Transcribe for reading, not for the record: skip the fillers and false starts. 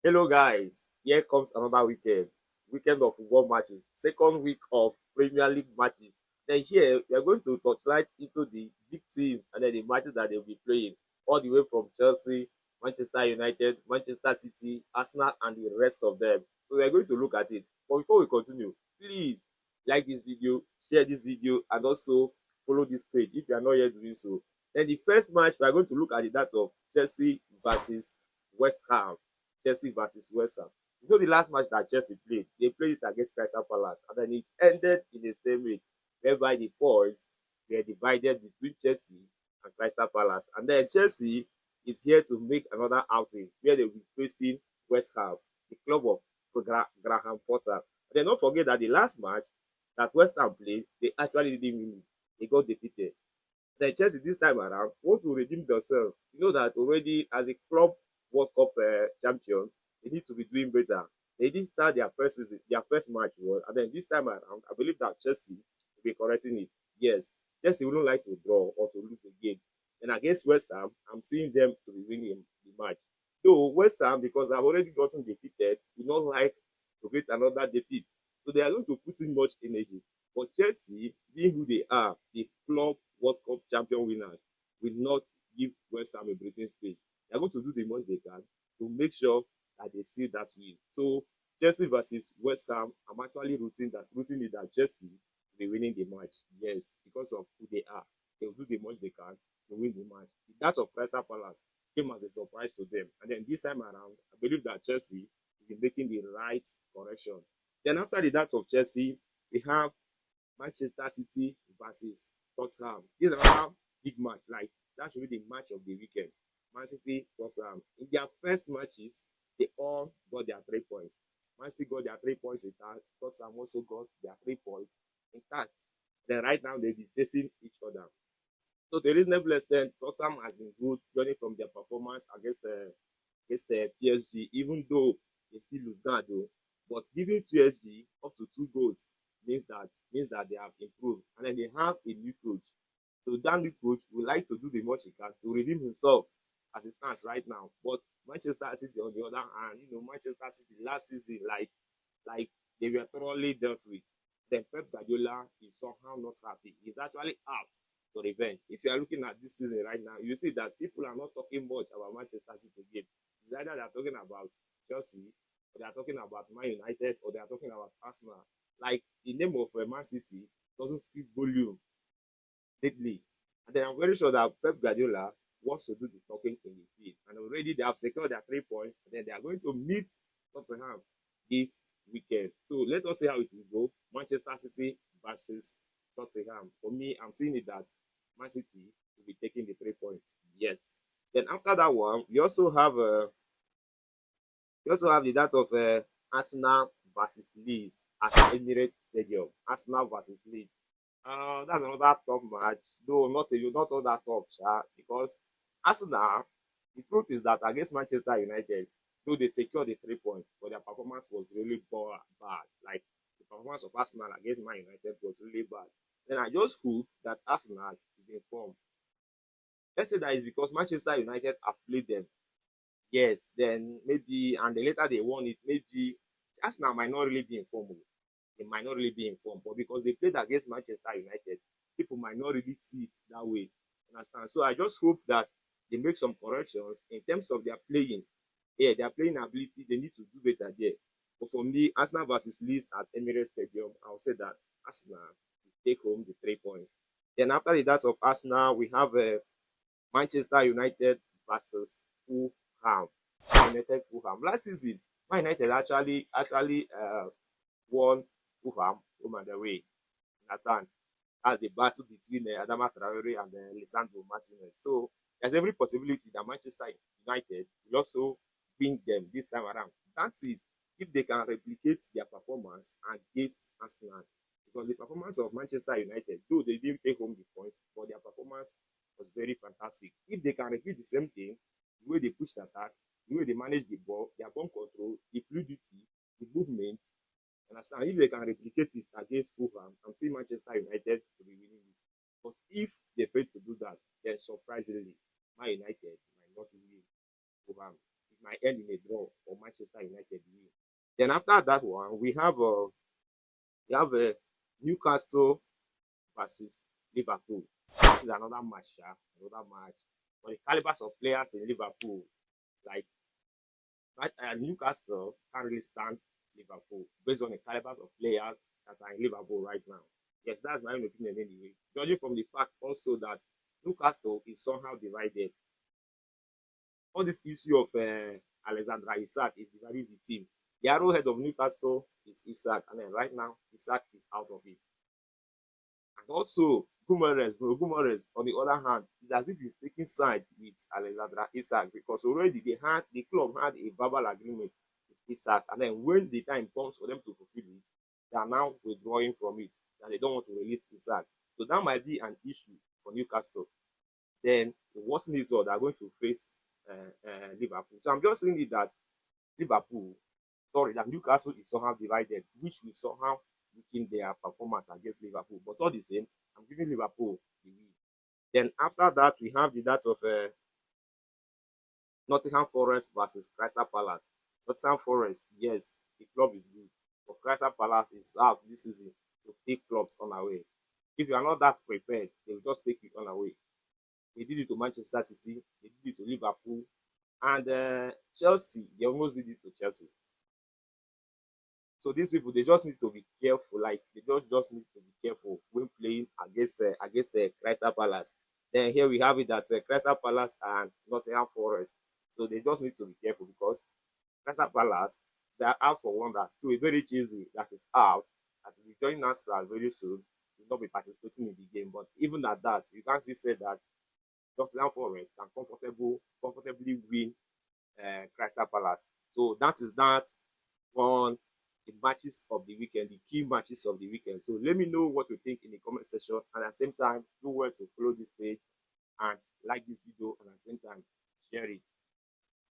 Hello guys, here comes another weekend of football matches, second week of Premier League matches. Then here we are going to touchlight into the big teams and then the matches that they'll be playing, all the way from Chelsea, Manchester United, Manchester City, Arsenal, and the rest of them. So we are going to look at it. But before we continue, please like this video, share this video, and also follow this page if you are not yet doing so. Then the first match we are going to look at that of Chelsea versus West Ham. Chelsea versus West Ham. You know the last match that Chelsea played, they played it against Crystal Palace, and then it ended in a stalemate whereby the points were divided between Chelsea and Crystal Palace. And then Chelsea is here to make another outing where they will be facing West Ham, the club of Graham Potter. And then don't forget that the last match that West Ham played, they actually didn't win it. They got defeated. Then Chelsea this time around want to redeem themselves. You know that already as a club World Cup champion, they need to be doing better. They didn't start their first season, their first match well, and then this time around, I believe that Chelsea will be correcting it. Yes, Chelsea wouldn't like to draw or to lose a game. And against West Ham, I'm seeing them to be winning the match. Though West Ham, because they've already gotten defeated, would not like to get another defeat. So they are going to put in much energy. But Chelsea, being who they are, the club World Cup champion winners, will not give West Ham a breathing space. They're going to do the most they can to make sure that they see that win. So Chelsea versus West Ham, I'm actually rooting it that Chelsea will be winning the match. Yes, because of who they are. They'll do the most they can to win the match. That of Crystal Palace came as a surprise to them. And then this time around, I believe that Chelsea will be making the right correction. Then after the that of Chelsea, we have Manchester City versus Tottenham. This is another big match. Like that should be the match of the weekend. Man City, Tottenham. In their first matches, they all got their 3 points. Man City got their 3 points intact. Tottenham also got their 3 points intact. Then right now they'll be facing each other. So to a reasonable extent, Tottenham has been good, joining from their performance against the PSG, even though they still lose guard though. But giving PSG up to 2 goals means that they have improved, and then they have a new coach. So that new coach would like to do the much he can to redeem himself as it stands right now. But Manchester City, on the other hand, Manchester City last season, like they were thoroughly dealt with. Then Pep Guardiola is somehow not happy. He's actually out to revenge. If you are looking at this season right now, you see that people are not talking much about Manchester City again. It's either they are talking about Chelsea, or they are talking about Man United, or they are talking about Arsenal. Like the name of Man City doesn't speak volume lately. And then I'm very sure that Pep Guardiola wants to do the talking in the field. And already they have secured their 3 points. And then they are going to meet Tottenham this weekend. So let us see how it will go. Manchester City versus Tottenham. For me, I'm seeing it that Man City will be taking the 3 points. Yes. Then after that one, we also have the that of Arsenal versus Leeds at Emirates Stadium. Arsenal versus Leeds. That's another tough match, though not all that tough, because Arsenal, the truth is that against Manchester United, though they secured the 3 points, but their performance was really bad. Like the performance of Arsenal against Man United was really bad. Then I just hope that Arsenal is informed. Let's say that is because Manchester United have played them. Yes, then maybe, and then later they won it. Maybe Arsenal might not really be informed. They might not really be informed, but because they played against Manchester United, people might not really see it that way. Understand? So I just hope that they make some corrections in terms of their playing. Yeah, their playing ability, they need to do better there. But for me, Arsenal versus Leeds at Emirates Stadium, I'll say that Arsenal will take home the 3 points. Then after the that of Arsenal, we have Manchester United versus Fulham. United Fulham. Last season, Man United actually won Fulham home and away. Understand? As the battle between Adama Traore and Lisandro Martinez. So there's every possibility that Manchester United will also win them this time around. That is, if they can replicate their performance against Arsenal. Because the performance of Manchester United, though they didn't take home the points, but their performance was very fantastic. If they can repeat the same thing, the way they push the attack, the way they manage the ball, their ball control, the fluidity, the movement, understand? If they can replicate it against Fulham, I'm seeing Manchester United to be winning it. But if they fail to do that, then surprisingly, Man United might not win Fulham. It might end in a draw or Manchester United win. Then after that one, we have Newcastle versus Liverpool. This is another match, another match. For the calibers of players in Liverpool, like Newcastle can't really stand Liverpool based on the calibers of players that are in Liverpool right now. Yes, that's my own opinion anyway. Judging from the fact also that Newcastle is somehow divided. All this issue of Alexandra Isak is dividing the team. The arrowhead of Newcastle is Isak, and then right now Isak is out of it. And also Gumares, on the other hand, is as if he's taking side with Alexandra Isak because already the club had a verbal agreement with Isak, and then when the time comes for them to fulfill it, they are now withdrawing from it, and they don't want to release Isak. So that might be an issue for Newcastle. Then the worst needs they are going to face Liverpool. So I'm just saying it that Liverpool, sorry, that Newcastle is somehow divided, which will somehow weaken their performance against Liverpool. But all the same, I'm giving Liverpool the win. Then after that, we have the that of Nottingham Forest versus Crystal Palace. Nottingham Forest, yes, the club is good, but Crystal Palace is out this season to take clubs on away. If you are not that prepared, they will just take you on away. They did it to Manchester City, they did it to Liverpool, and Chelsea, they almost did it to Chelsea. So these people, they just need to be careful. Like they don't just need to be careful when playing against Crystal Palace. Then here we have it that Crystal Palace and Nottingham Forest. So they just need to be careful because Crystal Palace, they are out for wonders. To a very cheesy that is out, as we join us very soon, will not be participating in the game. But even at that, you can still say that Nottingham Forest can comfortably win Crystal Palace. So that is that on the matches of the weekend, the key matches of the weekend. So let me know what you think in the comment section, and at the same time, do well to follow this page and like this video, and at the same time, share it.